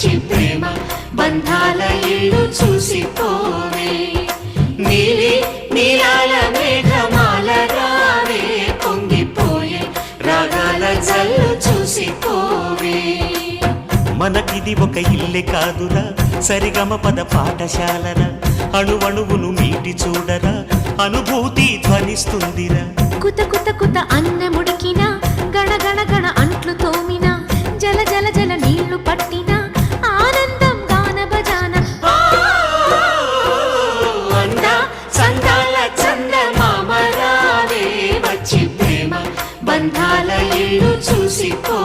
వచ్చి ప్రేమ బంధాల ఇల్లు చూసిపోవే నీలి నీలాల మేఘమాల రావే పొంగిపోయే రాగాల జల్లు చూసిపోవే మనకిది ఒక ఇల్లే కాదురా సరిగమ పద పాఠశాలరా అణువణువును మీటి చూడరా అనుభూతి ధ్వనిస్తుందిరా కుత కుత కుత అన్నముడికిన గణ గణ గణ అంట్లు తోమిన జల జల జల నీళ్లు పట్టిన ఆనందం గాన బజాన అందా చందాల చందమామ రావే వచ్చి ప్రేమ బంధాల ఇల్లు చూసిపో